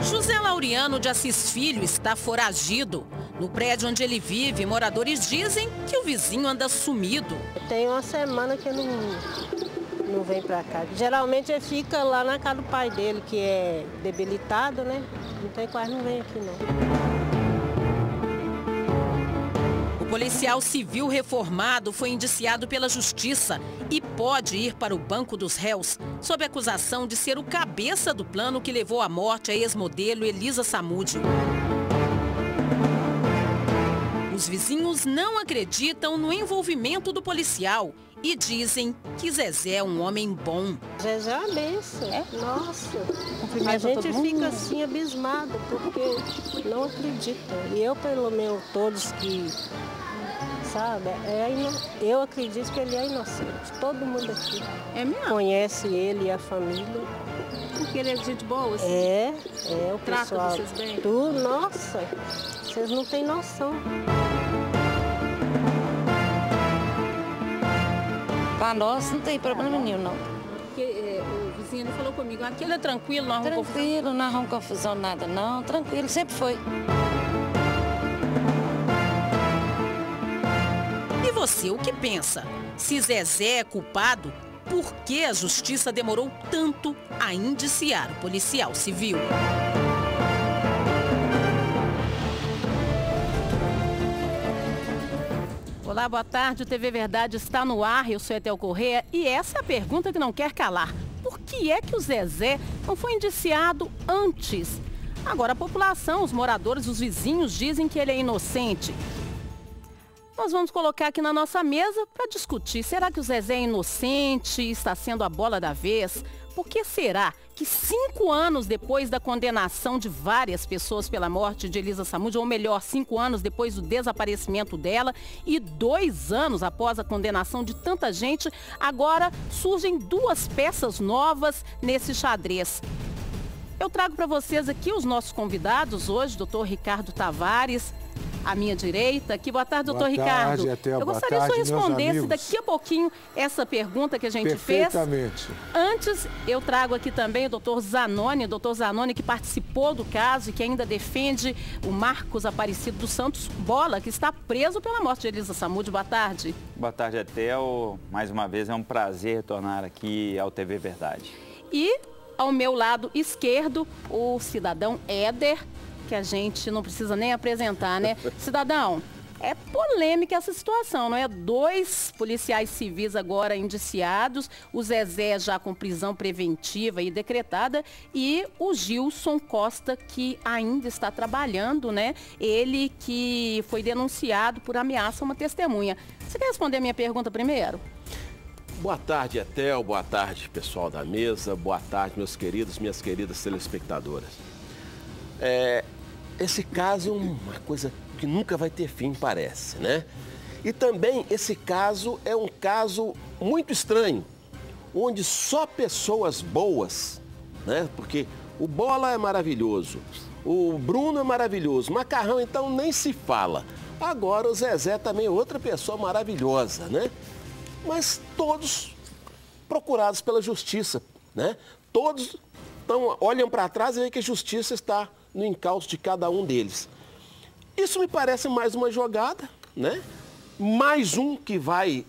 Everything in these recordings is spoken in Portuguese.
José Laureano de Assis Filho está foragido. No prédio onde ele vive, moradores dizem que o vizinho anda sumido. Tem uma semana que ele não vem para cá. Geralmente ele fica lá na casa do pai dele, que é debilitado, né? Então quase não vem aqui não. O policial civil reformado foi indiciado pela Justiça e pode ir para o banco dos réus, sob acusação de ser o cabeça do plano que levou à morte a ex-modelo Elisa Samúdio. Os vizinhos não acreditam no envolvimento do policial e dizem que Zezé é um homem bom. Zezé é uma benção. Nossa, a gente fica assim abismado, porque não acredita. E eu, pelo menos, todos que... Sabe? Eu acredito que ele é inocente. Todo mundo aqui conhece ele e a família. Porque ele é de gente boa, assim? O pessoal. Trata vocês bem? Tudo, nossa, vocês não têm noção. Para nós não tem problema nenhum, não. Porque o vizinho ele falou comigo, aquilo é tranquilo, não arruma confusão? Tranquilo, não arruma confusão, nada não. Tranquilo, sempre foi. E você, o que pensa? Se Zezé é culpado, por que a Justiça demorou tanto a indiciar o policial civil? Olá, boa tarde. O TV Verdade está no ar. Eu sou Etel Corrêa e essa é a pergunta que não quer calar. Por que é que o Zezé não foi indiciado antes? Agora, a população, os moradores, os vizinhos dizem que ele é inocente. Nós vamos colocar aqui na nossa mesa para discutir. Será que o Zezé é inocente, está sendo a bola da vez? Por que será que 5 anos depois da condenação de várias pessoas pela morte de Elisa Samúdio, ou melhor, 5 anos depois do desaparecimento dela e 2 anos após a condenação de tanta gente, agora surgem 2 peças novas nesse xadrez? Eu trago para vocês aqui os nossos convidados hoje, doutor Ricardo Tavares, à minha direita. Aqui, boa tarde, doutor Ricardo. Eu gostaria que o senhor respondesse daqui a pouquinho essa pergunta que a gente fez. Perfeitamente. Antes, eu trago aqui também o doutor Zanoni, que participou do caso e que ainda defende o Marcos Aparecido dos Santos Bola, que está preso pela morte de Elisa Samúdio. Boa tarde. Boa tarde, Etel. Mais uma vez, é um prazer retornar aqui ao TV Verdade. E, ao meu lado esquerdo, o cidadão Éder, que a gente não precisa nem apresentar, né? Cidadão, é polêmica essa situação, não é? 2 policiais civis agora indiciados, o Zezé já com prisão preventiva e decretada e o Gilson Costa, que ainda está trabalhando, né? Ele que foi denunciado por ameaça a uma testemunha. Você quer responder a minha pergunta primeiro? Boa tarde, Etel. Boa tarde, pessoal da mesa. Boa tarde, meus queridos, minhas queridas telespectadoras. Esse caso é uma coisa que nunca vai ter fim, parece, né? E também esse caso é um caso muito estranho, onde só pessoas boas, né? Porque o Bola é maravilhoso, o Bruno é maravilhoso, o Macarrão então nem se fala. Agora o Zezé também é outra pessoa maravilhosa, né? Mas todos procurados pela justiça, né? Todos olham para trás e veem que a justiça está no encalço de cada um deles. Isso me parece mais uma jogada, né? Mais um que vai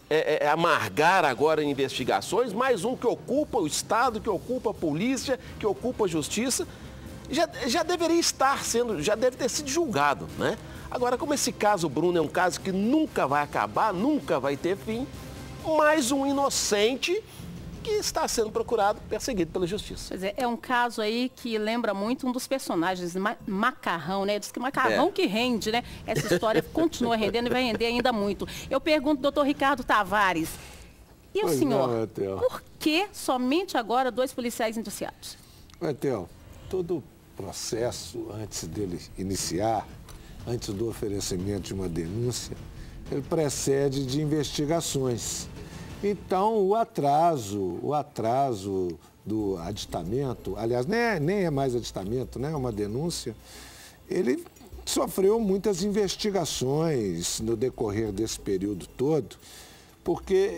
amargar agora investigações, mais um que ocupa o Estado, que ocupa a polícia, que ocupa a justiça. Já deveria estar sendo, já deve ter sido julgado, né? Agora, como esse caso, Bruno, é um caso que nunca vai acabar, nunca vai ter fim, mais um inocente que está sendo procurado, perseguido pela justiça. Pois é um caso aí que lembra muito um dos personagens, Macarrão, né? Diz que Macarrão que rende, né? Essa história continua rendendo e vai render ainda muito. Eu pergunto, doutor Ricardo Tavares, e o senhor, por que somente agora 2 policiais indiciados? Etel, todo processo, antes dele iniciar, antes do oferecimento de uma denúncia, ele precede de investigações. Então, o atraso do aditamento, aliás, nem é mais aditamento, né? É uma denúncia, ele sofreu muitas investigações no decorrer desse período todo, porque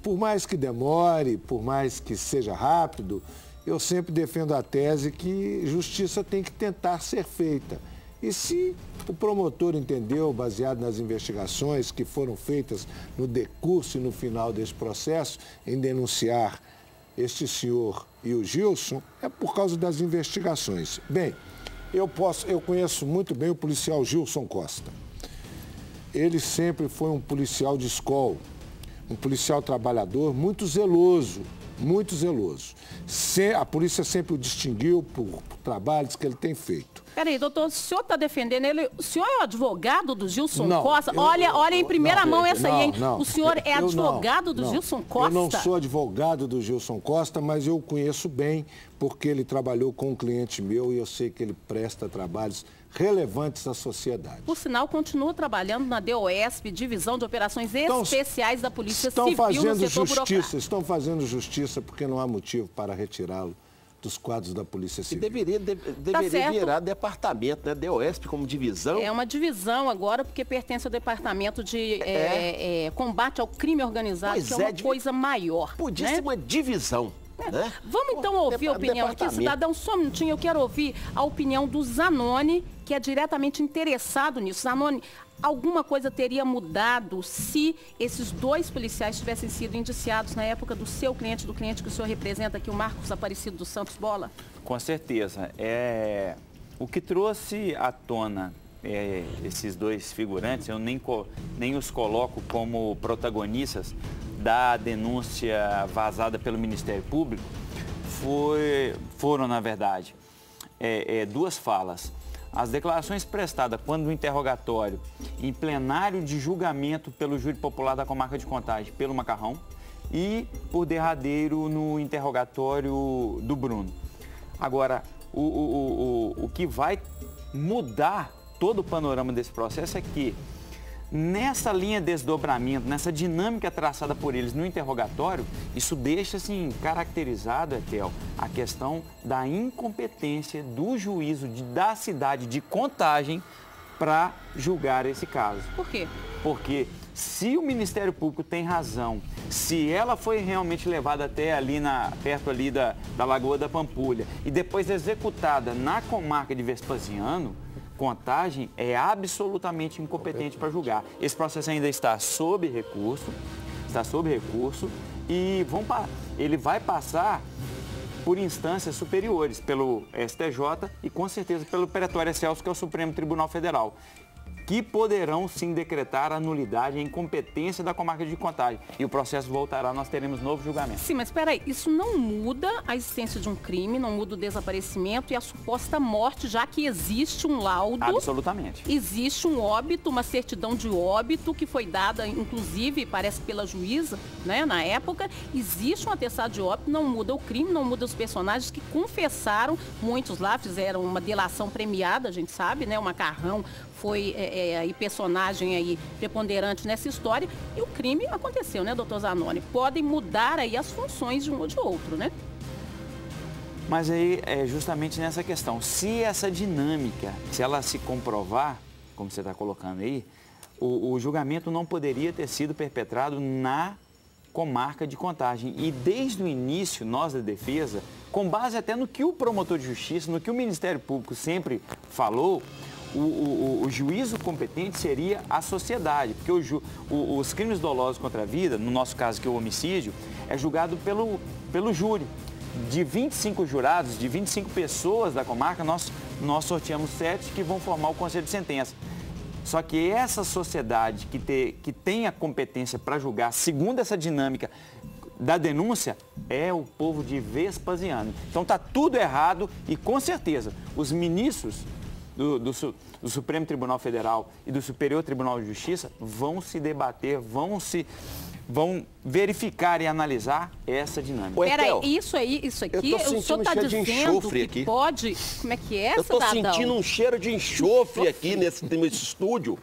por mais que demore, por mais que seja rápido, eu sempre defendo a tese que justiça tem que tentar ser feita. E se o promotor entendeu, baseado nas investigações que foram feitas no decurso e no final desse processo, em denunciar este senhor e o Gilson, é por causa das investigações. Bem, eu conheço muito bem o policial Gilson Costa. Ele sempre foi um policial de escola, um policial trabalhador, muito zeloso. Muito zeloso. A polícia sempre o distinguiu por trabalhos que ele tem feito. Peraí, doutor, o senhor está defendendo ele? O senhor é o advogado do Gilson Costa? Olha em primeira mão essa aí, hein? O senhor é advogado do Gilson Costa? Eu não sou advogado do Gilson Costa, mas eu o conheço bem, porque ele trabalhou com um cliente meu e eu sei que ele presta trabalhos relevantes à sociedade. Por sinal, continua trabalhando na DOESP, Divisão de Operações Especiais da Polícia Civil no setor burocrático. Estão fazendo justiça porque não há motivo para retirá-lo dos quadros da Polícia Civil. E deveria virar departamento, né? DOESP como divisão. É uma divisão agora, porque pertence ao Departamento de Combate ao Crime Organizado, que é uma coisa maior. Podia ser uma divisão. Né? Vamos então ouvir a opinião aqui, cidadão, só um minutinho, eu quero ouvir a opinião do Zanoni, que é diretamente interessado nisso. Zanoni, alguma coisa teria mudado se esses dois policiais tivessem sido indiciados na época do seu cliente, do cliente que o senhor representa aqui, o Marcos Aparecido dos Santos Bola? Com certeza. O que trouxe à tona esses dois figurantes, eu nem os coloco como protagonistas da denúncia vazada pelo Ministério Público, foram, na verdade, duas falas. As declarações prestadas quando o interrogatório em plenário de julgamento pelo júri popular da comarca de Contagem, pelo Macarrão, e por derradeiro no interrogatório do Bruno. Agora, o que vai mudar todo o panorama desse processo é que nessa linha de desdobramento, nessa dinâmica traçada por eles no interrogatório, isso deixa assim caracterizado, Etel, a questão da incompetência do juízo da cidade de Contagem para julgar esse caso. Por quê? Porque se o Ministério Público tem razão, se ela foi realmente levada até ali perto ali da Lagoa da Pampulha e depois executada na comarca de Vespasiano, Contagem é absolutamente incompetente para julgar. Esse processo ainda está sob recurso e ele vai passar por instâncias superiores, pelo STJ e com certeza pelo Pretório Excelso, que é o Supremo Tribunal Federal, que poderão sim decretar a nulidade e a incompetência da comarca de Contagem. E o processo voltará, nós teremos novo julgamento. Sim, mas espera aí, isso não muda a existência de um crime, não muda o desaparecimento e a suposta morte, já que existe um laudo. Absolutamente. Existe um óbito, uma certidão de óbito que foi dada, inclusive, parece pela juíza, né, na época. Existe um atestado de óbito, não muda o crime, não muda os personagens que confessaram, muitos lá fizeram uma delação premiada, a gente sabe, né, o Macarrão foi aí personagem aí preponderante nessa história e o crime aconteceu, né, doutor Zanoni? Podem mudar aí as funções de um ou de outro, né? Mas aí é justamente nessa questão, se essa dinâmica, se ela se comprovar, como você está colocando aí, o julgamento não poderia ter sido perpetrado na comarca de Contagem. E desde o início, nós da defesa, com base até no que o promotor de justiça, no que o Ministério Público sempre falou, o juízo competente seria a sociedade, porque os crimes dolosos contra a vida, no nosso caso que é o homicídio, é julgado pelo júri. De 25 jurados, de 25 pessoas da comarca, nós sorteamos 7 que vão formar o conselho de sentença. Só que essa sociedade que tem a competência para julgar, segundo essa dinâmica da denúncia, é o povo de Vespasiano. Então está tudo errado e, com certeza, os ministros do Supremo Tribunal Federal e do Superior Tribunal de Justiça vão se debater, vão verificar e analisar essa dinâmica. Peraí, isso aqui, o senhor está dizendo que aqui. Pode... Como é que é, cidadão? Eu estou sentindo um cheiro de enxofre aqui nesse estúdio.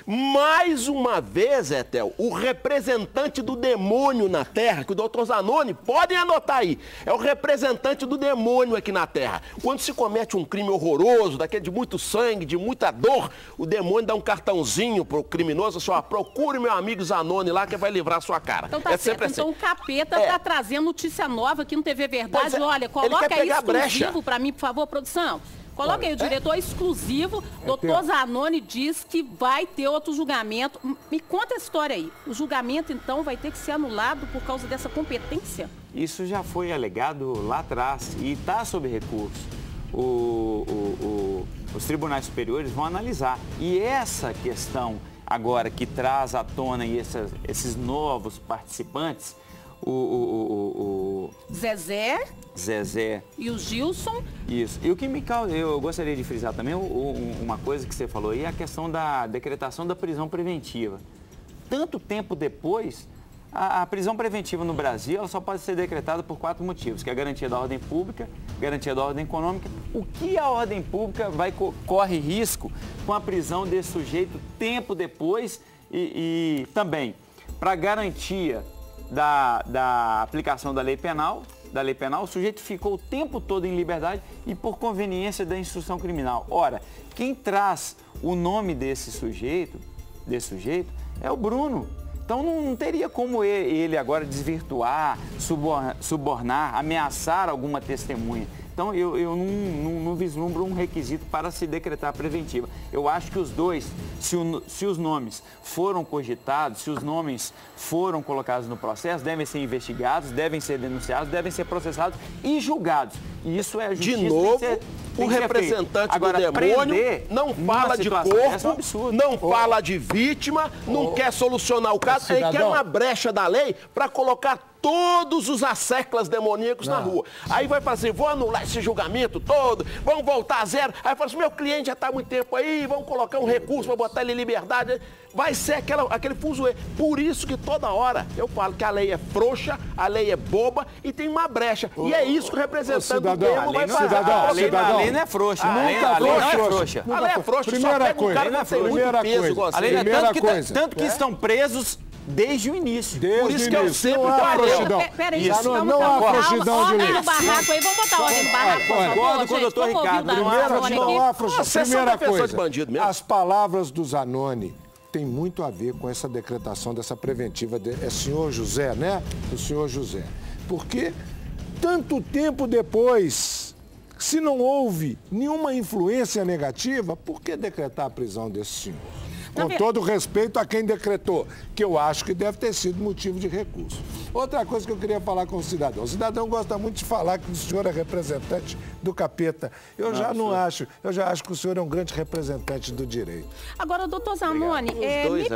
Mais uma vez, Etel, o representante do demônio na Terra, que o doutor Zanoni, podem anotar aí, é o representante do demônio aqui na Terra. Quando se comete um crime horroroso, daquele de muito sangue, de muita dor, o demônio dá um cartãozinho pro criminoso, assim, ó, procure meu amigo Zanoni lá que vai livrar a sua cara. Então tá certo. Assim. Então o Capeta tá trazendo notícia nova aqui no TV Verdade. Olha, coloca aí exclusivo para mim, por favor, produção. Coloca aí o diretor exclusivo, doutor Zanoni diz que vai ter outro julgamento. Me conta essa história aí. O julgamento, então, vai ter que ser anulado por causa dessa competência? Isso já foi alegado lá atrás e está sob recurso. Os tribunais superiores vão analisar. E essa questão agora que traz à tona esses novos participantes, Zezé e o Gilson. Isso. E o que me causa, eu gostaria de frisar também uma coisa que você falou aí, a questão da decretação da prisão preventiva. Tanto tempo depois, a prisão preventiva no Brasil ela só pode ser decretada por 4 motivos, que é a garantia da ordem pública, garantia da ordem econômica. O que a ordem pública corre risco com a prisão desse sujeito tempo depois e também para garantia da aplicação da lei penal, o sujeito ficou o tempo todo em liberdade e por conveniência da instrução criminal. Ora, quem traz o nome desse sujeito é o Bruno. Então não teria como ele agora desvirtuar, subornar, ameaçar alguma testemunha. Então eu não vislumbro um requisito para se decretar a preventiva. Eu acho que os dois, se os nomes foram cogitados, se os nomes foram colocados no processo, devem ser investigados, devem ser denunciados, devem ser processados e julgados. E isso é justiça. De novo, o representante do demônio não fala de corpo, não fala de vítima, não quer solucionar o caso, ele quer uma brecha da lei para colocar todos os asseclas demoníacos na rua. Aí vai fazer, vou anular esse julgamento todo, vamos voltar a zero. Aí fala assim, meu cliente já está há muito tempo aí, vamos colocar um recurso para botar ele em liberdade. Vai ser aquele fuzuê. Por isso que toda hora eu falo que a lei é frouxa, a lei é boba e tem uma brecha. E é isso que o representante do demo vai fazer. A lei não é frouxa. A lei não é frouxa. A lei é frouxa, primeira coisa, cara não tem muito peso. Tanto que estão presos desde o início. Por isso que eu sempre frouxidão. Peraí, não há frouxidão de lei. Ordem no barraco aí, vamos botar ordem no barraco. Concordo com o doutor Ricardo. Não há frouxidão. Primeira coisa, as palavras do Zanoni tem muito a ver com essa decretação dessa preventiva. É senhor José, né? O senhor José. Porque tanto tempo depois, se não houve nenhuma influência negativa, por que decretar a prisão desse senhor? Com todo respeito a quem decretou, que eu acho que deve ter sido motivo de recurso. Outra coisa que eu queria falar com o cidadão. O cidadão gosta muito de falar que o senhor é representante do Capeta. Eu já acho que o senhor é um grande representante do direito. Agora, doutor Zanoni,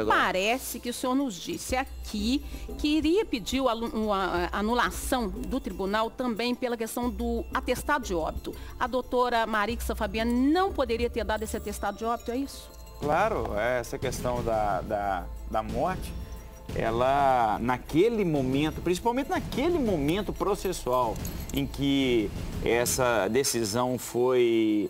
parece que o senhor nos disse aqui que iria pedir a anulação do tribunal também pela questão do atestado de óbito. A doutora Marixa Fabiani não poderia ter dado esse atestado de óbito, é isso? Claro, essa questão da morte, ela, naquele momento, principalmente naquele momento processual em que essa decisão foi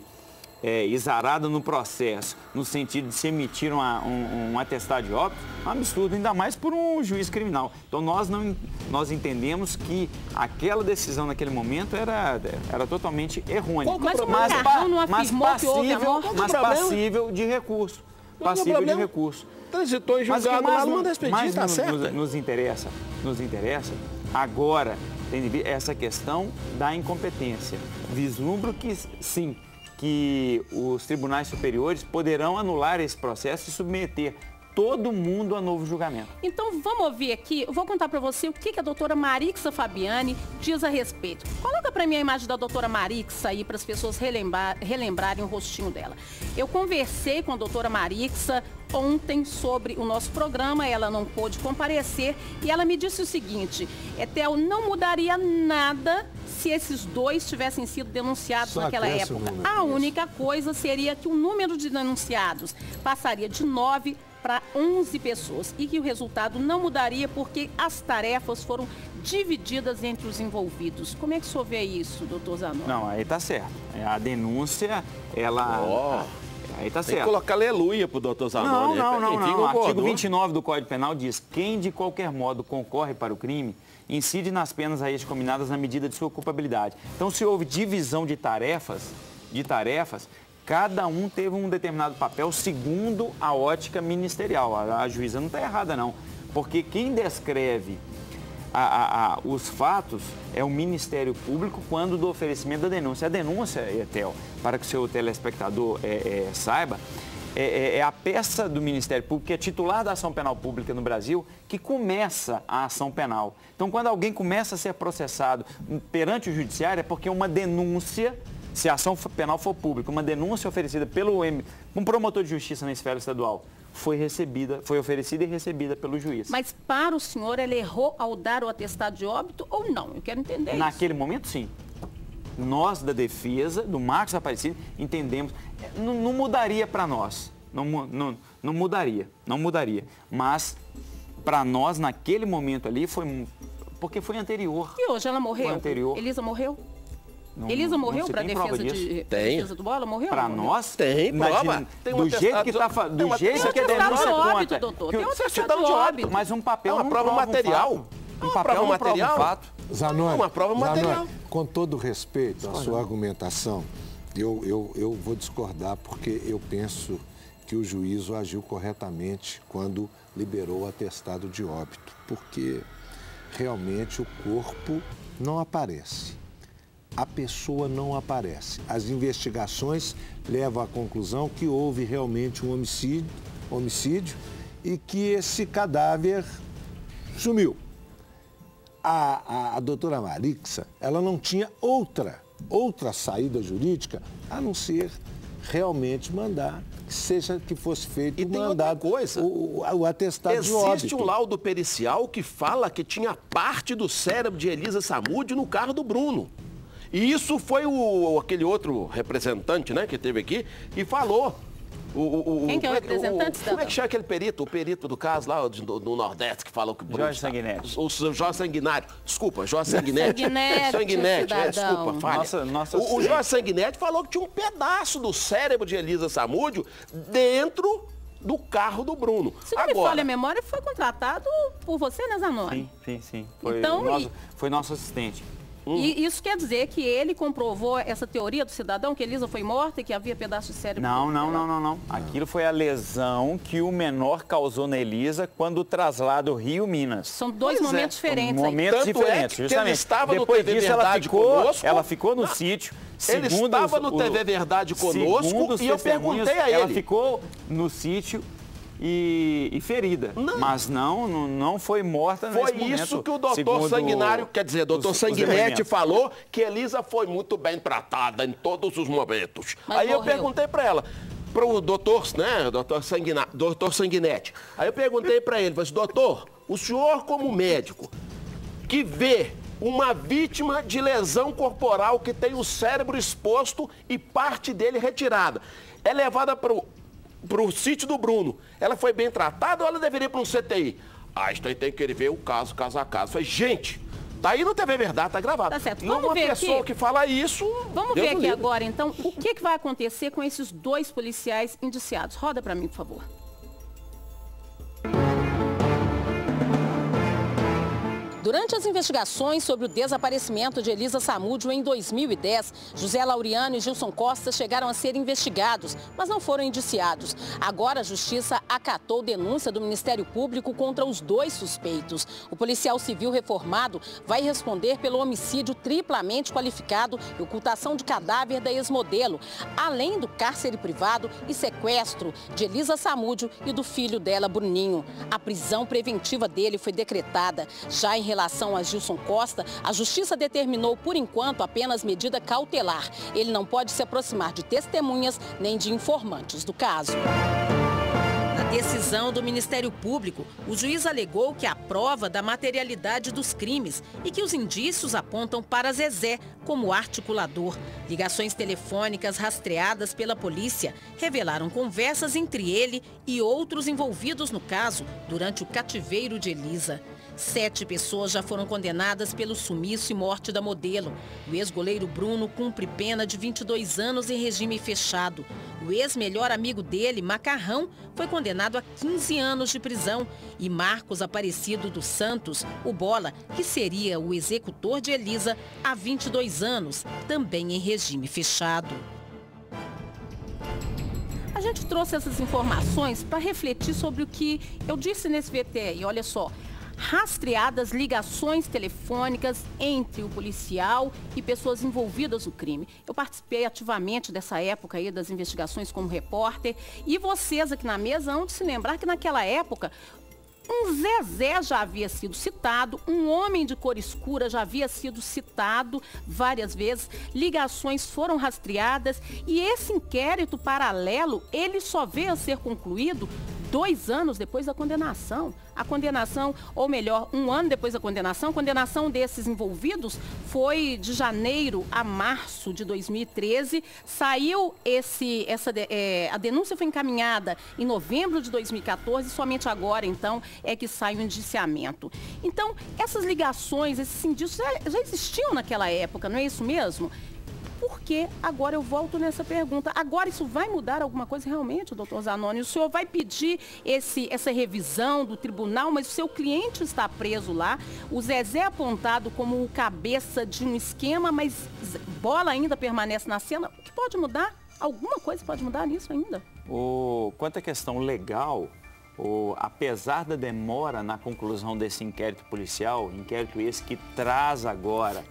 exarada no processo, no sentido de se emitir um atestado de óbito, é um absurdo, ainda mais por um juiz criminal. Então nós entendemos que aquela decisão naquele momento era totalmente errônea. Mas passível de recurso. Passível de recurso. Transitou em julgado, mas não despedir, tá certo? Nos interessa agora essa questão da incompetência. Vislumbro que sim, que os tribunais superiores poderão anular esse processo e submeter todo mundo a novo julgamento. Então vamos ouvir aqui, eu vou contar para você o que a doutora Marixa Fabiani diz a respeito. Coloca para mim a imagem da doutora Marixa aí para as pessoas relembrarem o rostinho dela. Eu conversei com a doutora Marixa ontem sobre o nosso programa, ela não pôde comparecer e ela me disse o seguinte: Etel, não mudaria nada se esses dois tivessem sido denunciados naquela época. A única coisa seria que o número de denunciados passaria de 9 para 11 pessoas e que o resultado não mudaria porque as tarefas foram divididas entre os envolvidos. Como é que o senhor vê isso, doutor Zanoni? Não, aí tá certo. A denúncia, ela Aí tá certo. Tem que colocar aleluia pro doutor Zanoni. Não. O artigo 29 do Código Penal diz: quem de qualquer modo concorre para o crime incide nas penas a este combinadas na medida de sua culpabilidade. Então, se houve divisão de tarefas, cada um teve um determinado papel segundo a ótica ministerial. A juíza não está errada, não. Porque quem descreve os fatos é o Ministério Público quando do oferecimento da denúncia. A denúncia, Etel, para que o seu telespectador saiba, é a peça do Ministério Público, que é titular da ação penal pública no Brasil, que começa a ação penal. Então, quando alguém começa a ser processado perante o judiciário, é porque uma denúncia, se a ação penal for pública, uma denúncia oferecida pelo um promotor de justiça na esfera estadual, foi oferecida e recebida pelo juiz. Mas para o senhor, ele errou ao dar o atestado de óbito ou não? Eu quero entender isso. Naquele momento, sim. Nós, da defesa, do Marcos Aparecido, entendemos. Não mudaria para nós. Não mudaria. Mas, para nós, naquele momento ali, foi... Porque foi anterior. E hoje ela morreu? Foi anterior. Elisa morreu? Elisa morreu para a defesa do Bola? Morreu? Para nós? Tem prova. Do jeito que está falando. Do jeito que a denúncia conta. Tem um certidão de óbito. Mas um papel não prova material. Um papel não prova um fato. Zanoni, uma prova material. Com todo respeito à sua argumentação, eu vou discordar porque eu penso que o juízo agiu corretamente quando liberou o atestado de óbito, porque realmente o corpo não aparece. A pessoa não aparece. As investigações levam à conclusão que houve realmente um homicídio e que esse cadáver sumiu. A doutora Marixa, ela não tinha outra saída jurídica a não ser realmente mandar que fosse feito o mandado, o atestado de óbito. Existe um laudo pericial que fala que tinha parte do cérebro de Elisa Samúdio no carro do Bruno. E isso foi aquele outro representante, né, que teve aqui e falou. Quem que é o representante? Como é que chama aquele perito? O perito do caso lá do Nordeste que falou que o Jorge Sanguinetti. O Jorge Sanguinário. Desculpa, Jorge Sanguinetti. Sanguinetti, desculpa, falha. O Jorge Sanguinetti falou que tinha um pedaço do cérebro de Elisa Samúdio dentro do carro do Bruno. Se não me falha a memória, foi contratado por você, né, Zanoni? Sim. Foi nosso assistente. E isso quer dizer que ele comprovou essa teoria do cidadão, que Elisa foi morta e que havia pedaço de cérebro? Não. Aquilo foi a lesão que o menor causou na Elisa quando traslada o Rio-Minas. São dois momentos diferentes. Momentos diferentes, justamente. Ele estava Depois no TV disso, Verdade conosco. ela ficou no sítio. Ele estava no TV Verdade conosco e eu perguntei a ele. Ela ficou no sítio e ferida, mas não foi morta nesse momento. Foi isso que o doutor Sanguinário, quer dizer, doutor Sanguinetti falou, que Elisa foi muito bem tratada em todos os momentos. Mas aí morreu. Eu perguntei para ela, para o doutor Sanguinetti, aí eu perguntei para ele, falei, doutor, o senhor como médico, que vê uma vítima de lesão corporal que tem o cérebro exposto e parte dele retirada, é levada para o sítio do Bruno, ela foi bem tratada ou ela deveria ir para um CTI? Isso aí tem que ver o caso a caso. Falei, gente, tá aí no TV Verdade, tá gravado. Tá certo. Vamos ver pessoa aqui. Que fala isso... Vamos ver aqui agora, então, o que vai acontecer com esses dois policiais indiciados. Roda para mim, por favor. Durante as investigações sobre o desaparecimento de Elisa Samúdio em 2010, José Laureano e Gilson Costa chegaram a ser investigados, mas não foram indiciados. Agora a Justiça acatou denúncia do Ministério Público contra os dois suspeitos. O policial civil reformado vai responder pelo homicídio triplamente qualificado e ocultação de cadáver da ex-modelo, além do cárcere privado e sequestro de Elisa Samúdio e do filho dela, Bruninho. A prisão preventiva dele foi decretada. Já em relação a Gilson Costa, a Justiça determinou, por enquanto, apenas medida cautelar. Ele não pode se aproximar de testemunhas nem de informantes do caso. Na decisão do Ministério Público, o juiz alegou que há prova da materialidade dos crimes e que os indícios apontam para Zezé como articulador. Ligações telefônicas rastreadas pela polícia revelaram conversas entre ele e outros envolvidos no caso durante o cativeiro de Elisa. 7 pessoas já foram condenadas pelo sumiço e morte da modelo. O ex-goleiro Bruno cumpre pena de 22 anos em regime fechado. O ex-melhor amigo dele, Macarrão, foi condenado a 15 anos de prisão. E Marcos Aparecido dos Santos, o Bola, que seria o executor de Elisa, a 22 anos, também em regime fechado. A gente trouxe essas informações para refletir sobre o que eu disse nesse VTR. Olha só, rastreadas ligações telefônicas entre o policial e pessoas envolvidas no crime. Eu participei ativamente dessa época aí das investigações como repórter, e vocês aqui na mesa hão de se lembrar que naquela época um Zezé já havia sido citado, um homem de cor escura já havia sido citado várias vezes, ligações foram rastreadas e esse inquérito paralelo, ele só veio a ser concluído 2 anos depois da condenação. A condenação, ou melhor, 1 ano depois da condenação, a condenação desses envolvidos foi de janeiro a março de 2013. Saiu a denúncia foi encaminhada em novembro de 2014 e somente agora, então, é que sai o indiciamento. Então, essas ligações, esses indícios já existiam naquela época, não é isso mesmo? Por que agora eu volto nessa pergunta? Agora isso vai mudar alguma coisa realmente, doutor Zanoni? O senhor vai pedir essa revisão do tribunal, mas o seu cliente está preso lá. O Zezé é apontado como o cabeça de um esquema, mas Bola ainda permanece na cena. O que pode mudar? Alguma coisa pode mudar nisso ainda? Quanto à questão legal, apesar da demora na conclusão desse inquérito policial, inquérito esse que traz agora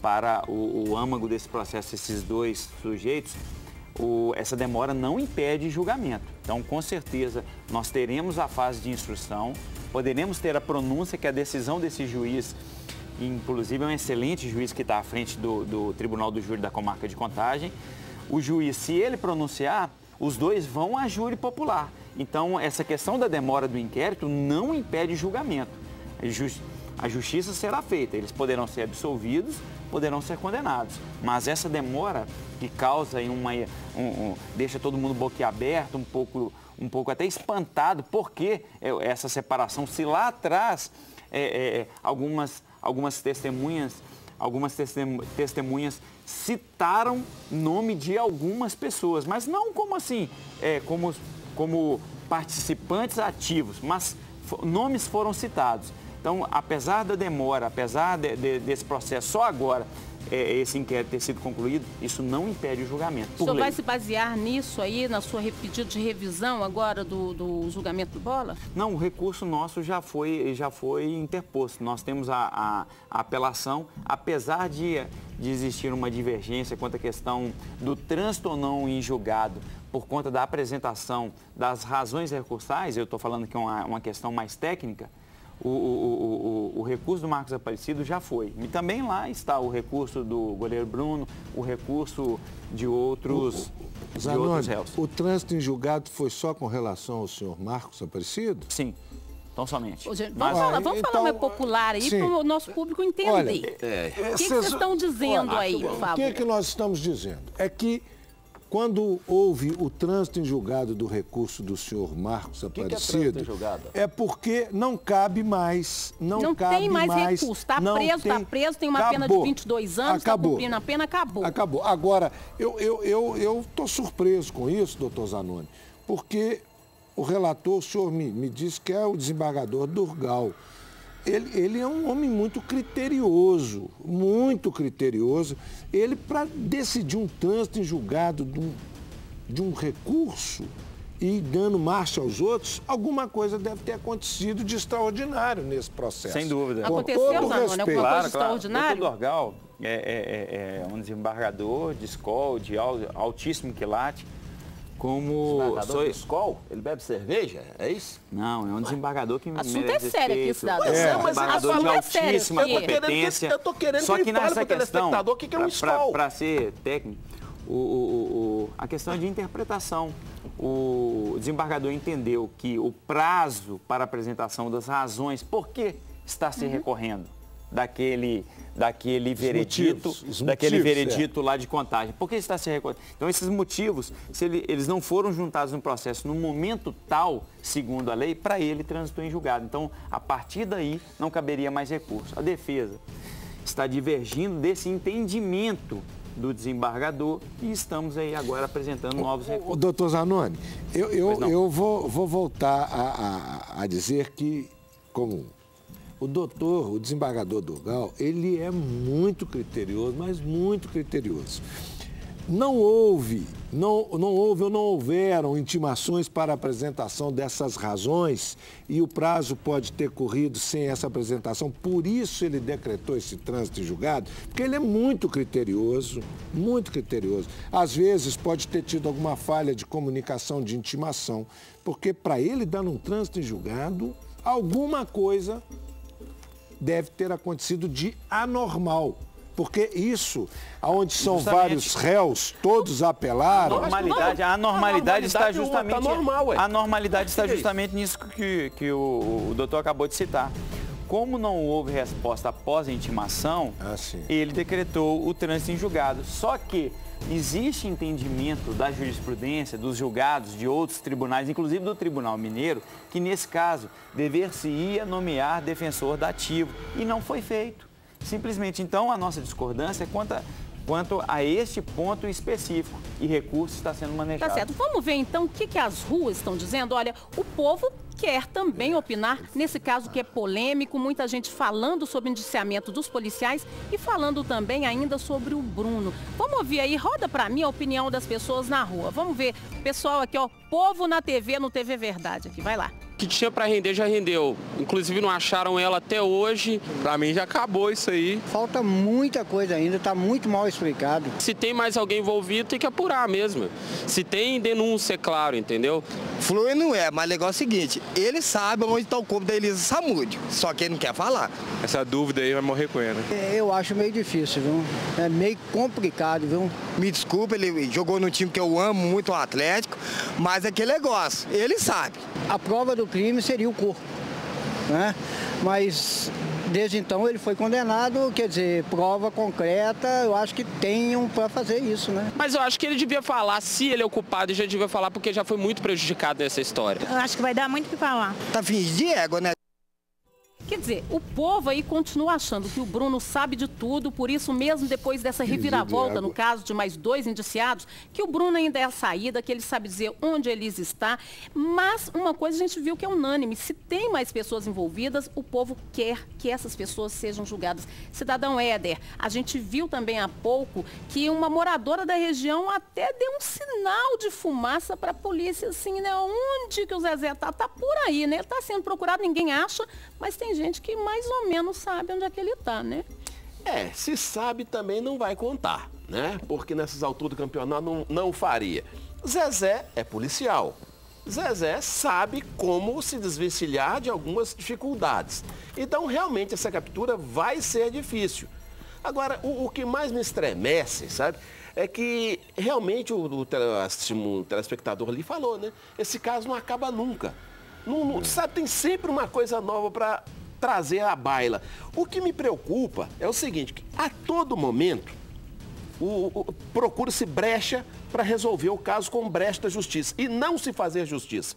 para o âmago desse processo esses 2 sujeitos, essa demora não impede julgamento. Então, com certeza, nós teremos a fase de instrução, poderemos ter a pronúncia, que é a decisão desse juiz, inclusive é um excelente juiz que está à frente do Tribunal do Júri da Comarca de Contagem. O juiz, se ele pronunciar, os 2 vão a júri popular. Então, essa questão da demora do inquérito não impede julgamento. A justiça será feita, eles poderão ser absolvidos, poderão ser condenados. Mas essa demora que causa deixa todo mundo boquiaberto, um pouco até espantado, porque essa separação, se lá atrás algumas testemunhas citaram nome de algumas pessoas, mas não como assim, como participantes ativos, mas nomes foram citados. Então, apesar da demora, apesar desse processo só agora, esse inquérito ter sido concluído, isso não impede o julgamento. O senhor vai se basear nisso aí, na sua pedido de revisão agora do julgamento do Bola? Não, o recurso nosso já foi interposto. Nós temos a apelação, apesar de existir uma divergência quanto à questão do trânsito ou não em julgado, por conta da apresentação das razões recursais, eu estou falando que é uma questão mais técnica, o recurso do Marcos Aparecido já foi. E também lá está o recurso do goleiro Bruno, o recurso de outros réus. O trânsito em julgado foi só com relação ao senhor Marcos Aparecido? Sim, então somente. Vamos falar mais popular aí para o nosso público entender. Olha, o que vocês estão dizendo aí, por favor? O que nós estamos dizendo? É que quando houve o trânsito em julgado do recurso do senhor Marcos Aparecido, é porque não cabe mais, não cabe tem mais recurso, está preso, tem uma pena de 22 anos, está cumprindo a pena, acabou. Acabou. Agora, eu estou surpreso com isso, doutor Zanoni, porque o relator, o senhor me disse que é o desembargador Durgal. Ele é um homem muito criterioso. Ele, para decidir um trânsito em julgado de um recurso e dando marcha aos outros, alguma coisa deve ter acontecido de extraordinário nesse processo. Sem dúvida. Aconteceu, Zanoni, alguma coisa extraordinária? O doutor Durgal é um desembargador de escola, de altíssimo quilate. Desembargador de Skol? Ele bebe cerveja? É isso? Não, é um desembargador que assunto é sério aqui, cidadão. Mas desembargador de altíssima competência. Eu tô querendo só que ele fale nessa pro questão, telespectador o que é um Skol. Para ser técnico, a questão de interpretação. O desembargador entendeu que o prazo para apresentação das razões por que está se recorrendo daquele veredito lá de contagem. Por que está se recordando? Então, esses motivos, se eles não foram juntados no processo no momento tal, segundo a lei, para ele transitou em julgado. Então, a partir daí, não caberia mais recurso. A defesa está divergindo desse entendimento do desembargador e estamos aí agora apresentando novos recursos. Doutor Zanoni, eu vou voltar a dizer que, como o desembargador Durgal, ele é muito criterioso, mas muito criterioso. Não houveram intimações para apresentação dessas razões e o prazo pode ter corrido sem essa apresentação. Por isso ele decretou esse trânsito em julgado, porque ele é muito criterioso, muito criterioso. Às vezes pode ter tido alguma falha de comunicação, de intimação, porque para ele dar um trânsito em julgado, alguma coisa deve ter acontecido de anormal. Porque isso, onde são vários réus, todos apelaram... A normalidade está justamente nisso que o doutor acabou de citar. Como não houve resposta após a intimação, ele decretou o trânsito em julgado. Só que existe entendimento da jurisprudência, dos julgados, de outros tribunais, inclusive do Tribunal Mineiro, que nesse caso dever-se-ia nomear defensor dativo. E não foi feito. Simplesmente, então, a nossa discordância é quanto a este ponto específico e recurso está sendo manejado. Tá certo. Vamos ver, então, o que as ruas estão dizendo. Olha, o povo quer também opinar nesse caso que é polêmico, muita gente falando sobre o indiciamento dos policiais e falando também ainda sobre o Bruno. Vamos ouvir aí, roda para mim a opinião das pessoas na rua. Vamos ver, pessoal aqui, ó, Povo na TV, no TV Verdade aqui, vai lá. O que tinha para render já rendeu. Inclusive não acharam ela até hoje. Para mim já acabou isso aí. Falta muita coisa ainda, está muito mal explicado. Se tem mais alguém envolvido, tem que apurar mesmo. Se tem denúncia, é claro, entendeu? Flui não é, mas o negócio é o seguinte, ele sabe onde está o corpo da Elisa Samúdio, só que ele não quer falar. Essa dúvida aí vai morrer com ela. Eu acho meio difícil, viu? É meio complicado, viu? Me desculpa, ele jogou no time que eu amo muito, o Atlético, mas é aquele negócio, ele sabe. A prova do crime seria o corpo, né? Mas desde então ele foi condenado, quer dizer, prova concreta, eu acho que tenham para fazer isso, né? Mas eu acho que ele devia falar, se ele é o culpado, ele já devia falar, porque já foi muito prejudicado nessa história. Eu acho que vai dar muito o que falar. Tá fingindo de égua, né? Quer dizer, o povo aí continua achando que o Bruno sabe de tudo, por isso mesmo depois dessa reviravolta, no caso de mais 2 indiciados, que o Bruno ainda é a saída, que ele sabe dizer onde Elisa está. Mas uma coisa a gente viu que é unânime, se tem mais pessoas envolvidas, o povo quer que essas pessoas sejam julgadas. Cidadão Éder, a gente viu também há pouco que uma moradora da região até deu um sinal de fumaça para a polícia, assim, né? Onde que o Zezé tá? Tá por aí, né? Ele tá sendo procurado, ninguém acha, mas tem gente que mais ou menos sabe onde é que ele está, né? Se sabe também não vai contar, né? Porque nessas alturas do campeonato não faria. Zezé é policial. Zezé sabe como se desvencilhar de algumas dificuldades. Então, realmente, essa captura vai ser difícil. Agora, o que mais me estremece, sabe? É que realmente o telespectador ali falou, né? Esse caso não acaba nunca. Sabe, tem sempre uma coisa nova para trazer à baila. O que me preocupa é o seguinte, que a todo momento procura-se brecha para resolver o caso com brecha da justiça e não se fazer justiça.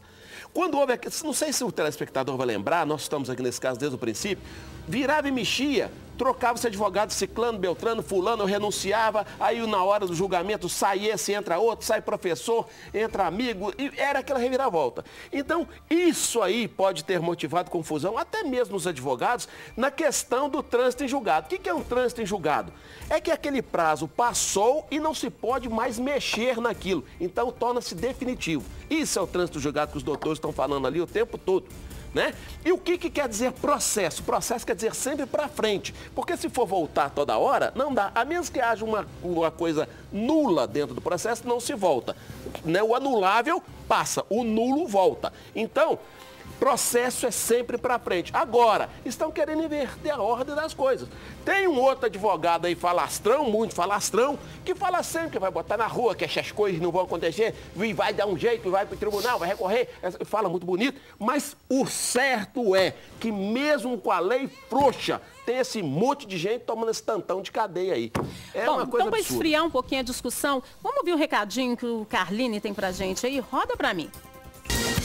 Quando houve, não sei se o telespectador vai lembrar, nós estamos aqui nesse caso desde o princípio, virava e mexia, trocava-se advogado, ciclano, beltrano, fulano, eu renunciava, aí na hora do julgamento sai esse, entra outro, sai professor, entra amigo, e era aquela reviravolta. Então, isso aí pode ter motivado confusão, até mesmo nos advogados, na questão do trânsito em julgado. O que é um trânsito em julgado? É que aquele prazo passou e não se pode mais mexer naquilo, então torna-se definitivo. Isso é o trânsito em julgado que os doutores estão falando ali o tempo todo. Né? E o que quer dizer processo? Processo quer dizer sempre para frente, porque se for voltar toda hora, não dá. A menos que haja uma coisa nula dentro do processo, não se volta. Né? O anulável passa, o nulo volta. Então, processo é sempre para frente. Agora, estão querendo inverter a ordem das coisas. Tem um outro advogado aí, falastrão, muito falastrão, que fala sempre que vai botar na rua, que essas coisas não vão acontecer, e vai dar um jeito, vai para o tribunal, vai recorrer, fala muito bonito, mas o certo é que mesmo com a lei frouxa, tem esse monte de gente tomando esse tantão de cadeia aí. É uma coisa então para absurda. esfriar um pouquinho a discussão, vamos ouvir o recadinho que o Carline tem pra gente aí? Roda pra mim.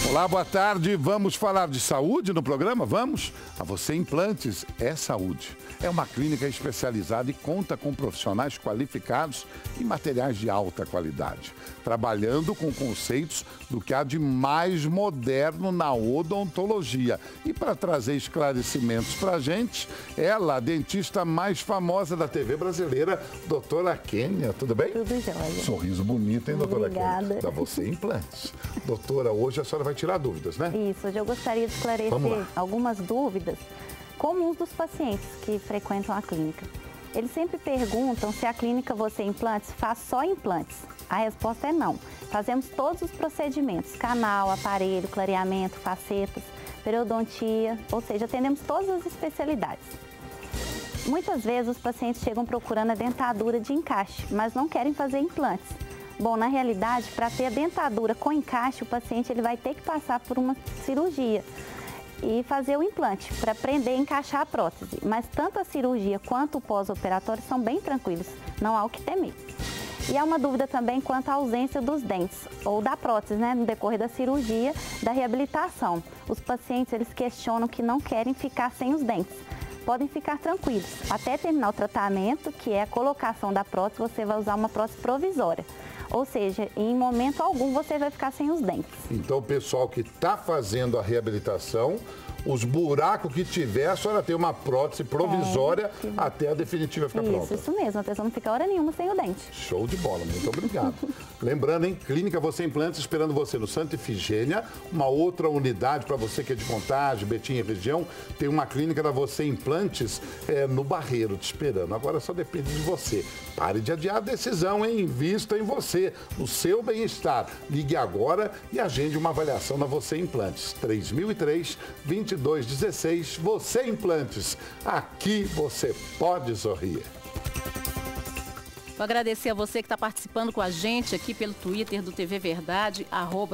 Olá, boa tarde. Vamos falar de saúde no programa? Vamos? A Você Implantes é saúde. É uma clínica especializada e conta com profissionais qualificados e materiais de alta qualidade, trabalhando com conceitos do que há de mais moderno na odontologia. E para trazer esclarecimentos para a gente, ela, a dentista mais famosa da TV brasileira, doutora Kênia. Tudo bem? Tudo jóia. Sorriso bonito, hein, doutora Obrigada. Kênia? Da Você Implantes. Doutora, hoje a senhora vai tirar dúvidas, né? Isso, hoje eu gostaria de esclarecer algumas dúvidas comuns dos pacientes que frequentam a clínica. Eles sempre perguntam se a clínica Você Implantes faz só implantes. A resposta é não. Fazemos todos os procedimentos, canal, aparelho, clareamento, facetas, periodontia, ou seja, atendemos todas as especialidades. Muitas vezes os pacientes chegam procurando a dentadura de encaixe, mas não querem fazer implantes. Bom, na realidade, para ter a dentadura com encaixe, o paciente ele vai ter que passar por uma cirurgia e fazer o implante para prender e encaixar a prótese. Mas tanto a cirurgia quanto o pós-operatório são bem tranquilos, não há o que temer. E há uma dúvida também quanto à ausência dos dentes ou da prótese, né, no decorrer da cirurgia, da reabilitação. Os pacientes eles questionam que não querem ficar sem os dentes. Podem ficar tranquilos. Até terminar o tratamento, que é a colocação da prótese, você vai usar uma prótese provisória. Ou seja, em momento algum você vai ficar sem os dentes. Então, o pessoal que está fazendo a reabilitação, os buracos que tiver, a senhora tem uma prótese provisória até a definitiva ficar pronta. Isso mesmo. A pessoa não fica hora nenhuma sem o dente. Show de bola. Muito obrigado. Lembrando, hein? Clínica Você Implantes esperando você no Santa Efigênia. Uma outra unidade para você que é de Contagem, Betim e região. Tem uma clínica da Você Implantes no Barreiro te esperando. Agora só depende de você. Pare de adiar a decisão, hein? Invista em você, no seu bem-estar. Ligue agora e agende uma avaliação na Você Implantes. 3003-2216. Você Implantes. Aqui você pode sorrir. Vou agradecer a você que está participando com a gente aqui pelo Twitter do TV Verdade,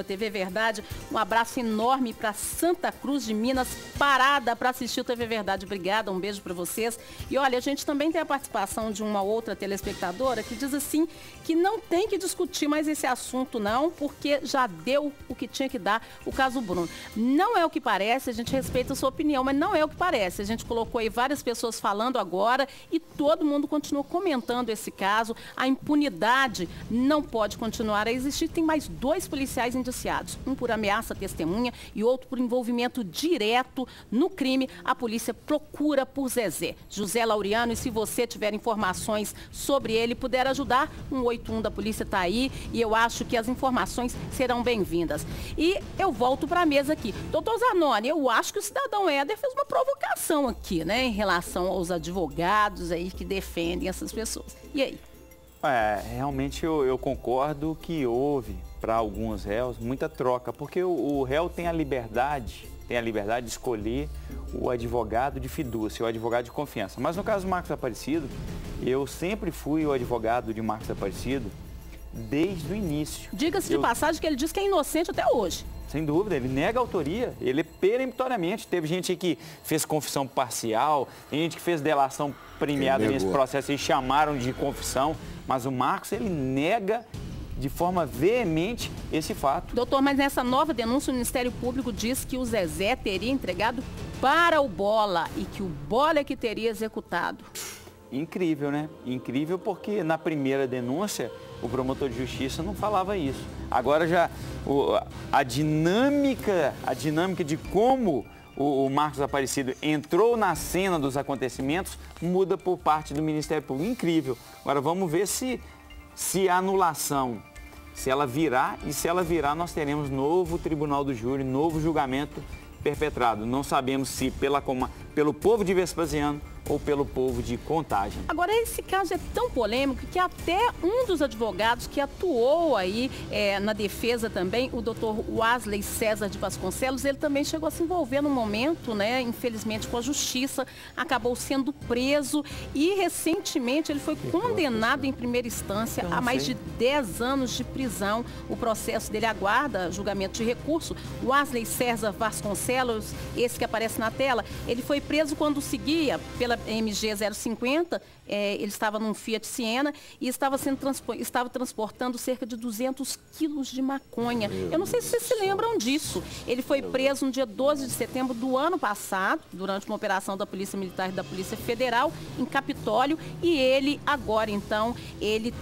@TV Verdade. Um abraço enorme para Santa Cruz de Minas, parada para assistir o TV Verdade. Obrigada, um beijo para vocês. E olha, a gente também tem a participação de uma outra telespectadora que diz assim, que não tem que discutir mais esse assunto não, porque já deu o que tinha que dar o caso Bruno. Não é o que parece, a gente respeita a sua opinião, mas não é o que parece. A gente colocou aí várias pessoas falando agora e todo mundo continua comentando esse caso. A impunidade não pode continuar a existir. Tem mais 2 policiais indiciados, um por ameaça à testemunha e outro por envolvimento direto no crime. A polícia procura por Zezé, José Laureano, e se você tiver informações sobre ele, puder ajudar, 181 da polícia está aí e eu acho que as informações serão bem-vindas. E eu volto para a mesa aqui. Doutor Zanoni, eu acho que o cidadão Éder fez uma provocação aqui, né, em relação aos advogados aí que defendem essas pessoas. E aí? Realmente eu concordo que houve, para alguns réus, muita troca, porque o réu tem a liberdade de escolher o advogado de fidúcia, o advogado de confiança. Mas no caso do Marcos Aparecido, eu sempre fui o advogado de Marcos Aparecido desde o início. Diga-se de passagem que ele diz que é inocente até hoje. Sem dúvida, ele nega a autoria, ele peremptoriamente. Teve gente aí que fez confissão parcial, tem gente que fez delação premiada nesse processo e chamaram de confissão, mas o Marcos, ele nega de forma veemente esse fato. Doutor, mas nessa nova denúncia o Ministério Público diz que o Zezé teria entregado para o Bola e que o Bola é que teria executado. Incrível, né? Incrível porque na primeira denúncia o promotor de justiça não falava isso. Agora já a dinâmica de como o Marcos Aparecido entrou na cena dos acontecimentos muda por parte do Ministério Público. Incrível. Agora vamos ver se a anulação, se ela virar, e se ela virar nós teremos novo tribunal do júri, novo julgamento perpetrado. Não sabemos se pelo povo de Vespasiano ou pelo povo de Contagem. Agora, esse caso é tão polêmico que até um dos advogados que atuou aí na defesa também, o doutor Wesley César de Vasconcelos, ele também chegou a se envolver no momento, né, infelizmente com a justiça, acabou sendo preso e recentemente ele foi condenado em primeira instância a mais de 10 anos de prisão. O processo dele aguarda julgamento de recurso. O Wesley César Vasconcelos, esse que aparece na tela, ele foi preso quando seguia pela MG 050, ele estava num Fiat Siena e estava transportando cerca de 200 quilos de maconha. Eu não sei se vocês se lembram disso. Ele foi preso no dia 12 de setembro do ano passado, durante uma operação da Polícia Militar e da Polícia Federal, em Capitólio, e ele agora, então, ele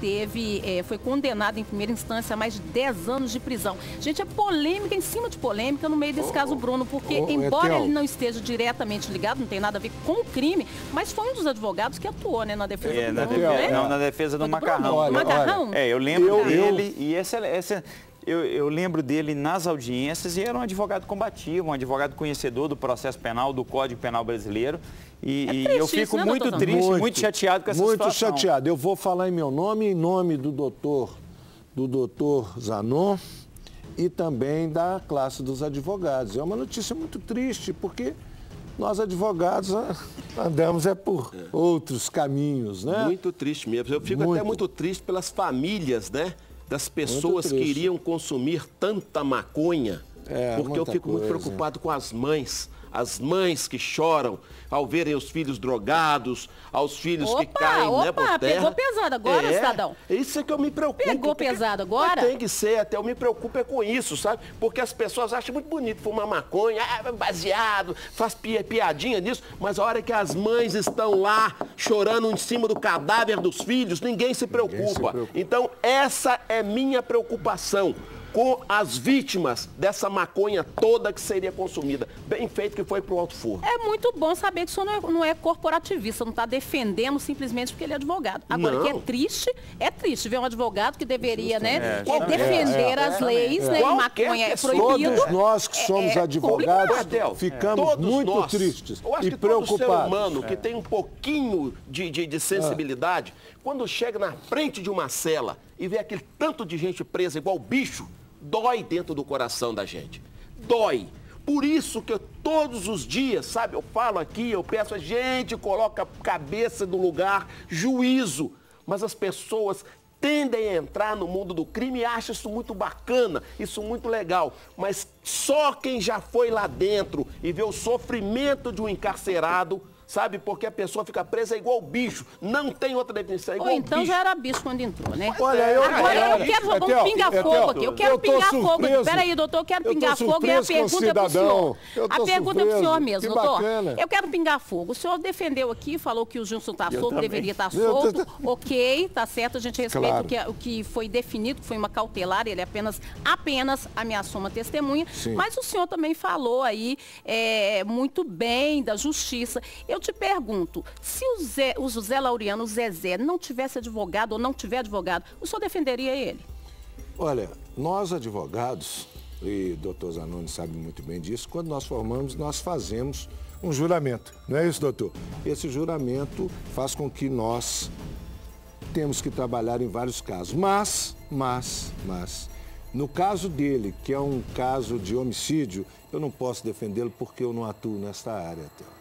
foi condenado em primeira instância a mais de 10 anos de prisão. Gente, é polêmica em cima de polêmica no meio desse caso, Bruno, porque embora ele não esteja diretamente ligado, não tem nada a ver com o crime, mas foi um dos advogados que atuou, né, na defesa do Bruno, né? Não, na defesa do Macarrão. Eu lembro dele, e eu lembro dele nas audiências, e era um advogado combativo, um advogado conhecedor do processo penal, do Código Penal brasileiro, e eu fico muito triste, muito chateado com essa situação. Muito chateado. Eu vou falar em meu nome, em nome do doutor Zanon e também da classe dos advogados. É uma notícia muito triste, porque nós advogados andamos por outros caminhos, né? Muito triste mesmo. Eu fico até muito triste pelas famílias, né? Das pessoas que iriam consumir tanta maconha. Porque eu fico muito preocupado com as mães que choram ao verem os filhos drogados, aos filhos que caem por terra. Pegou pesado agora, cidadão. Isso é que eu me preocupo. Pegou pesado agora? Tem que ser, até eu me preocupo com isso, sabe? Porque as pessoas acham muito bonito fumar maconha, baseado, faz piadinha nisso, mas a hora que as mães estão lá chorando em cima do cadáver dos filhos, ninguém se preocupa. Então, essa é minha preocupação com as vítimas dessa maconha toda que seria consumida. Bem feito que foi pro alto forno. É muito bom saber que o senhor não é corporativista, não está defendendo simplesmente porque ele é advogado. Agora, que é triste ver um advogado que deveria, defender as leis, né? E maconha é proibido. Todos nós que somos advogados ficamos muito tristes eu acho e que preocupados. Todo ser humano que tem um pouquinho de sensibilidade, quando chega na frente de uma cela e vê aquele tanto de gente presa igual bicho, dói dentro do coração da gente. Dói. Por isso que eu, todos os dias, sabe, eu falo aqui, eu peço a gente, coloca a cabeça no lugar, juízo. Mas as pessoas tendem a entrar no mundo do crime e acham isso muito bacana, isso muito legal. Mas só quem já foi lá dentro e vê o sofrimento de um encarcerado, sabe? Porque a pessoa fica presa igual bicho. Não tem outra definição, igual então bicho. Já era bicho quando entrou, né? Olha, agora eu quero jogar um pinga-fogo aqui. Eu quero pingar fogo. Peraí, doutor, eu quero pingar fogo e a pergunta é pro senhor. A pergunta é pro senhor mesmo, doutor. Eu quero pingar fogo. O senhor defendeu aqui, falou que o Gilson está solto, deveria estar solto. Ok, tá certo, a gente respeita o que foi definido, que foi uma cautelar, ele apenas ameaçou uma testemunha. Sim. Mas o senhor também falou aí muito bem da justiça. Eu te pergunto, se o José Laureano, o Zezé, não tivesse advogado ou não tiver advogado, o senhor defenderia ele? Olha, nós advogados, e o doutor Zanoni sabe muito bem disso, quando nós formamos, nós fazemos um juramento. Não é isso, doutor? Esse juramento faz com que nós temos que trabalhar em vários casos. Mas, no caso dele, que é um caso de homicídio, eu não posso defendê-lo porque eu não atuo nesta área, Theo.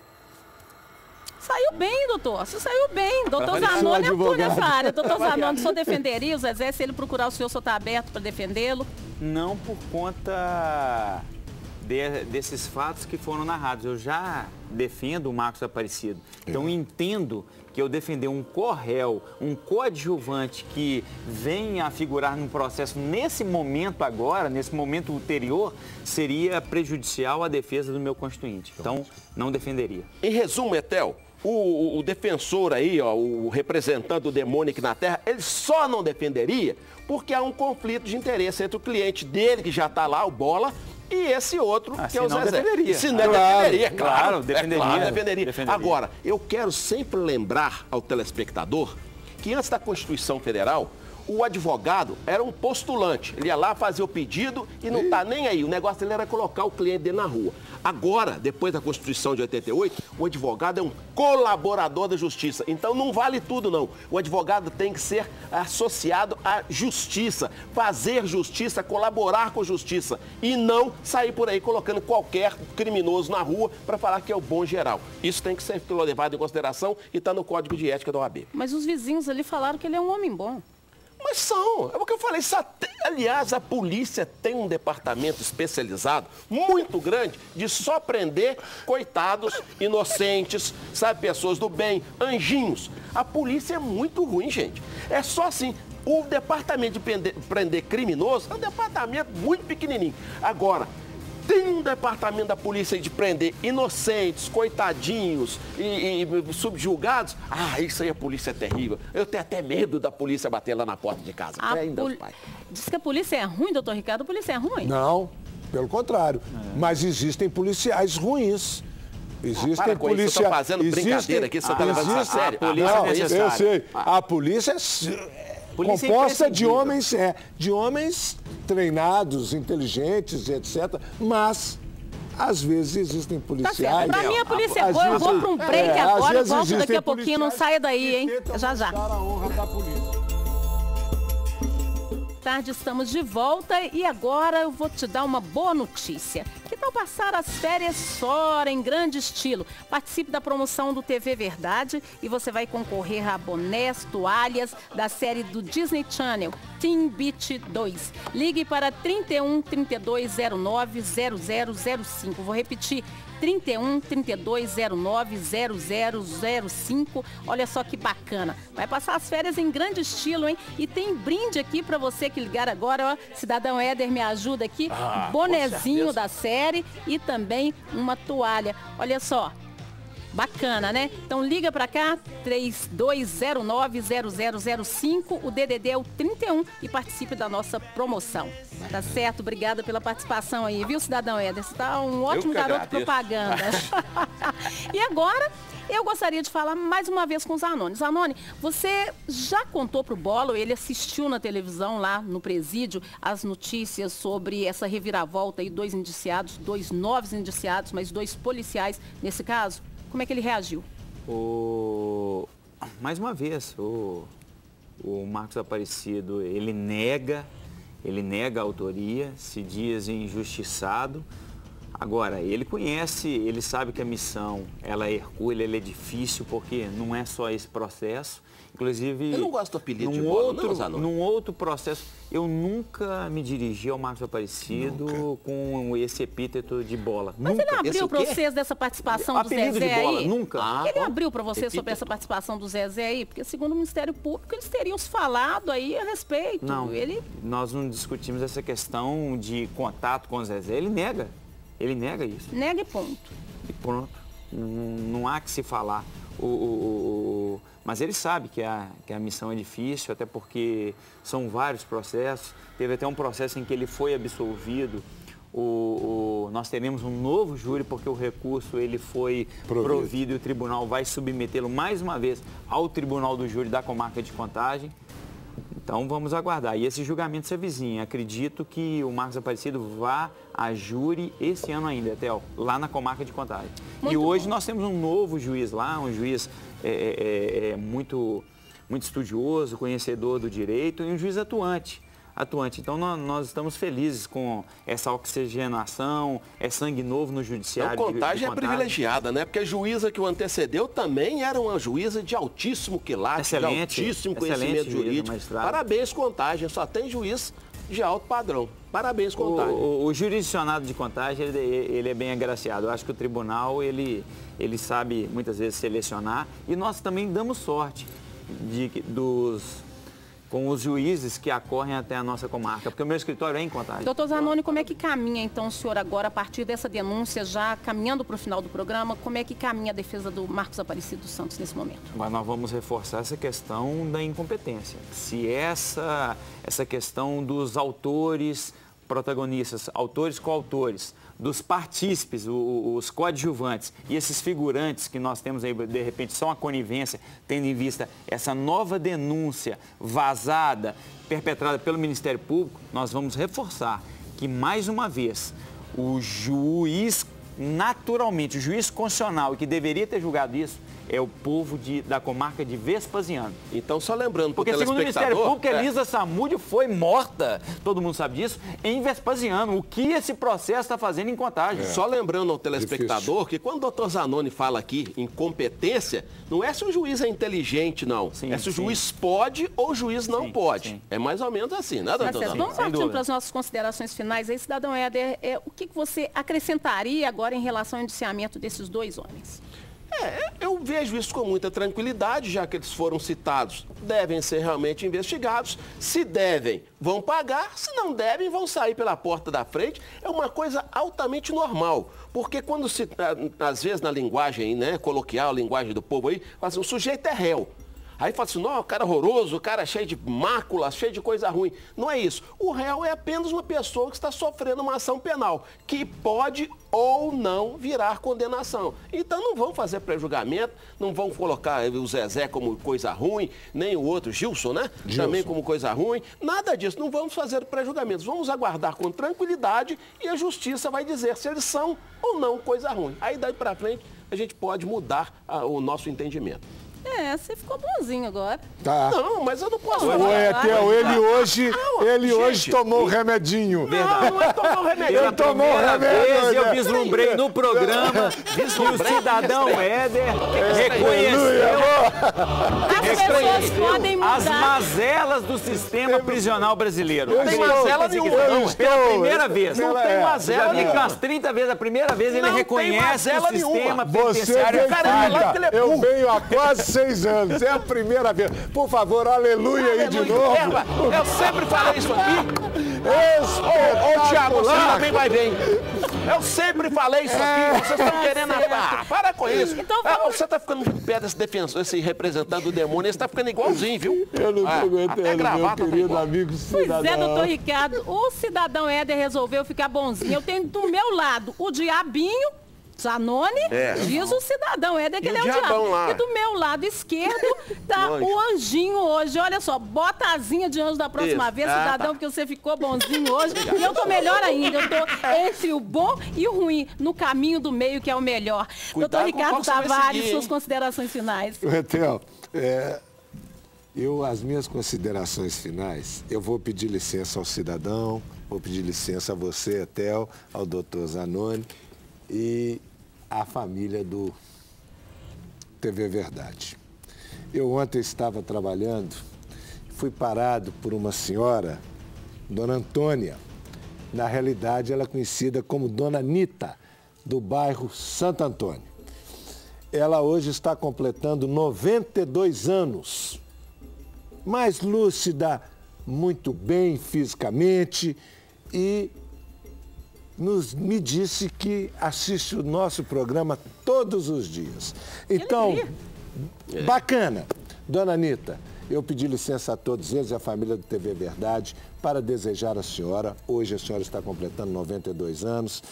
Saiu bem, doutor. Você saiu bem. Doutor Zanoni atua nessa área. Doutor Zanoni, o senhor defenderia o Zezé? Se ele procurar o senhor está aberto para defendê-lo? Não por conta desses fatos que foram narrados. Eu já defendo o Marcos Aparecido. Então, entendo que eu defender um corréu, um coadjuvante que venha a figurar num processo nesse momento agora, nesse momento ulterior, seria prejudicial à defesa do meu constituinte. Então, não defenderia. Em resumo, Etel, o defensor aí, ó, o representante do demônio aqui na Terra, ele só não defenderia porque há um conflito de interesse entre o cliente dele, que já está lá, o Bola, e esse outro, que é o Zezé. Defenderia. Se não defenderia, claro, defenderia. Agora, eu quero sempre lembrar ao telespectador que antes da Constituição Federal, O advogado era um postulante. Ele ia lá fazer o pedido e não tá nem aí. O negócio dele era colocar o cliente dele na rua. Agora, depois da Constituição de 88, o advogado é um colaborador da justiça. Então não vale tudo, não. O advogado tem que ser associado à justiça, fazer justiça, colaborar com a justiça e não sair por aí colocando qualquer criminoso na rua para falar que é o bom geral. Isso tem que ser levado em consideração e está no Código de Ética da OAB. Mas os vizinhos ali falaram que ele é um homem bom. Mas são, é o que eu falei. Aliás, a polícia tem um departamento especializado, muito grande, de só prender coitados, inocentes, sabe, pessoas do bem, anjinhos. A polícia é muito ruim, gente. É só assim. O departamento de prender criminoso é um departamento muito pequenininho. Agora, tem um departamento da polícia de prender inocentes, coitadinhos e subjugados. Ah, isso aí a polícia é terrível. Eu tenho até medo da polícia bater lá na porta de casa. Diz que a polícia é ruim, doutor Ricardo? A polícia é ruim? Não, pelo contrário. Mas existem policiais ruins. Existem policiais... Você está fazendo brincadeira aqui, você está levando isso a sério? A polícia é necessária. Eu sei. A polícia é... composta de homens treinados, inteligentes, etc. Mas, às vezes, existem policiais... Pra mim, a polícia é boa. Eu vou para um break agora, volto daqui a pouquinho. Não saia daí, hein? Já, já. A honra da polícia. Boa tarde, estamos de volta e agora eu vou te dar uma boa notícia. Que tal passar as férias fora em grande estilo? Participe da promoção do TV Verdade e você vai concorrer a bonés, toalhas da série do Disney Channel, Teen Beach 2. Ligue para 31 3209 0005. Vou repetir. 31 3209 0005. Olha só que bacana. Vai passar as férias em grande estilo, hein? E tem brinde aqui para você que ligar agora, ó. Cidadão Éder me ajuda aqui. Bonezinho da série e também uma toalha. Olha só. Bacana, né? Então liga pra cá, 3209-0005, o DDD é o 31 e participe da nossa promoção. Tá certo? Obrigada pela participação aí, viu, cidadão Éder? Você tá um ótimo garoto propaganda. E agora, eu gostaria de falar mais uma vez com o Zanoni. Zanoni, você já contou pro Bola, ele assistiu na televisão lá no presídio, as notícias sobre essa reviravolta aí, 2 indiciados, 2 novos indiciados, mas 2 policiais nesse caso? Como é que ele reagiu? Mais uma vez, o Marcos Aparecido, ele nega a autoria, se diz injustiçado. Agora, ele conhece, ele sabe que a missão, ela é hercúlea, ela é difícil, porque não é só esse processo. Inclusive, eu não gosto do apelido de Bola, num outro processo, eu nunca me dirigi ao Marcos Aparecido com esse epíteto de Bola. Mas nunca. Ele abriu para vocês dessa participação do Zezé de Bola, aí? Nunca. Ele abriu para você sobre essa participação do Zezé aí? Porque segundo o Ministério Público, eles teriam se falado aí a respeito. Não, nós não discutimos essa questão de contato com o Zezé. Ele nega isso. Nega e ponto. E pronto. Não há que se falar. Mas ele sabe que a missão é difícil, até porque são vários processos. Teve até um processo em que ele foi absolvido. Nós teremos um novo júri, porque o recurso ele foi provido e o tribunal vai submetê-lo mais uma vez ao tribunal do júri da comarca de Contagem. Então vamos aguardar. E esse julgamento se avizinha. Acredito que o Marcos Aparecido vá a júri esse ano ainda, Etel, lá na comarca de Contagem. E hoje nós temos um novo juiz lá, um juiz muito estudioso, conhecedor do direito e um juiz atuante. Então nós estamos felizes com essa oxigenação, é sangue novo no judiciário. A Contagem é privilegiada, né? Porque a juíza que o antecedeu também era uma juíza de altíssimo quilate, de altíssimo conhecimento jurídico. Parabéns, Contagem, só tem juiz de alto padrão. Parabéns, Contagem. O jurisdicionado de Contagem, ele é bem agraciado. Eu acho que o tribunal, ele sabe muitas vezes selecionar e nós também damos sorte com os juízes que acorrem até a nossa comarca, porque o meu escritório é em Contagem. Doutor Zanoni, como é que caminha, então, o senhor agora, a partir dessa denúncia, já caminhando para o final do programa, como é que caminha a defesa do Marcos Aparecido dos Santos nesse momento? Mas nós vamos reforçar essa questão da incompetência. Se essa questão dos autores protagonistas, autores, coautores, dos partícipes, os coadjuvantes e esses figurantes que nós temos aí, de repente, só uma conivência, tendo em vista essa nova denúncia vazada, perpetrada pelo Ministério Público, nós vamos reforçar que, mais uma vez, o juiz, naturalmente, o juiz constitucional que deveria ter julgado isso, é o povo da comarca de Vespasiano. Então, só lembrando porque segundo o Ministério Público, Elisa Samúdio foi morta, todo mundo sabe disso, em Vespasiano. O que esse processo está fazendo em Contagem? Só lembrando ao telespectador que quando o doutor Zanoni fala aqui em competência, não é se o juiz é inteligente, não. É se o juiz pode ou o juiz não pode. É mais ou menos assim, né, doutor Zanoni? Vamos partindo para as nossas considerações finais aí, cidadão Éder. O que você acrescentaria agora em relação ao indiciamento desses dois homens? Eu vejo isso com muita tranquilidade, já que eles foram citados, devem ser realmente investigados. Se devem, vão pagar. Se não devem, vão sair pela porta da frente. É uma coisa altamente normal. Porque quando se, às vezes na linguagem, né, coloquial, a linguagem do povo aí, fala assim, o sujeito é réu. Aí fala assim, não, o cara horroroso, o cara cheio de máculas, cheio de coisa ruim. Não é isso. O réu é apenas uma pessoa que está sofrendo uma ação penal, que pode ou não virar condenação. Então não vão fazer pré-julgamento, não vão colocar o Zezé como coisa ruim, nem o outro, Gilson, né? Gilson. Também como coisa ruim. Nada disso, não vamos fazer pré-julgamentos. Vamos aguardar com tranquilidade e a justiça vai dizer se eles são ou não coisa ruim. Aí daí para frente a gente pode mudar o nosso entendimento. Você ficou bonzinho agora. Tá. Não, mas eu não posso falar. Ele hoje tomou o remedinho. Não é tomar o remédio. Ele tomou o remédio. Eu vislumbrei no programa que o cidadão Éder reconheceu as mazelas do sistema prisional brasileiro. Não tem mazela nenhuma, não. Pela primeira vez. Não tem mazela nenhuma. Já vi que umas 30 vezes, a primeira vez ele reconhece o sistema penitenciário. Eu venho há quase 6 anos, é a primeira vez. Por favor, aleluia aí de novo. Eu sempre falei isso aqui. Ô, Thiago, você também vai bem. Eu sempre falei isso aqui. Vocês estão querendo... para com isso. Então, você está ficando de pé desse defensor, esse representante do demônio, ele está ficando igualzinho, viu? Eu não estou aguentando, meu querido amigo cidadão. Pois é, doutor Ricardo, o cidadão Éder resolveu ficar bonzinho. Eu tenho do meu lado o diabinho, Zanoni, diz o cidadão Éder que ele é o diabo. Lá. E do meu lado esquerdo tá o anjinho hoje. Olha só, bota a asinha de anjo da próxima vez, cidadão, porque você ficou bonzinho hoje. E eu tô melhor ainda. Eu tô entre o bom e o ruim, no caminho do meio, que é o melhor. Doutor Ricardo Tavares, suas considerações finais. Etel, as minhas considerações finais, eu vou pedir licença ao cidadão, vou pedir licença a você, Etel, ao doutor Zanoni e a família do TV Verdade. Eu ontem estava trabalhando, fui parado por uma senhora, Dona Antônia. Na realidade, ela é conhecida como Dona Nita, do bairro Santo Antônio. Ela hoje está completando 92 anos, mais lúcida, muito bem fisicamente e me disse que assiste o nosso programa todos os dias. Então, bacana. Dona Anitta, eu pedi licença a todos eles e a família do TV Verdade para desejar à senhora, hoje a senhora está completando 92 anos,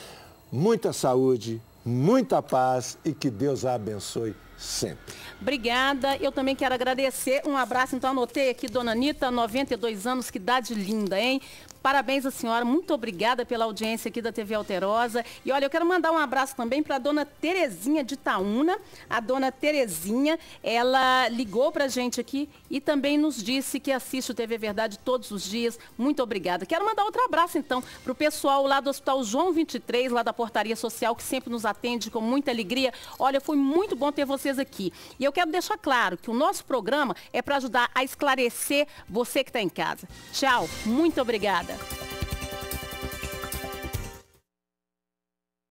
muita saúde, muita paz e que Deus a abençoe sempre. Obrigada. Eu também quero agradecer. Um abraço. Então, anotei aqui, Dona Anitta, 92 anos, que idade linda, hein? Parabéns à senhora, muito obrigada pela audiência aqui da TV Alterosa. E olha, eu quero mandar um abraço também para a dona Terezinha de Itaúna. A dona Terezinha, ela ligou para a gente aqui e também nos disse que assiste o TV Verdade todos os dias. Muito obrigada. Quero mandar outro abraço, então, para o pessoal lá do Hospital João 23, lá da Portaria Social, que sempre nos atende com muita alegria. Olha, foi muito bom ter vocês aqui. E eu quero deixar claro que o nosso programa é para ajudar a esclarecer você que está em casa. Tchau, muito obrigada.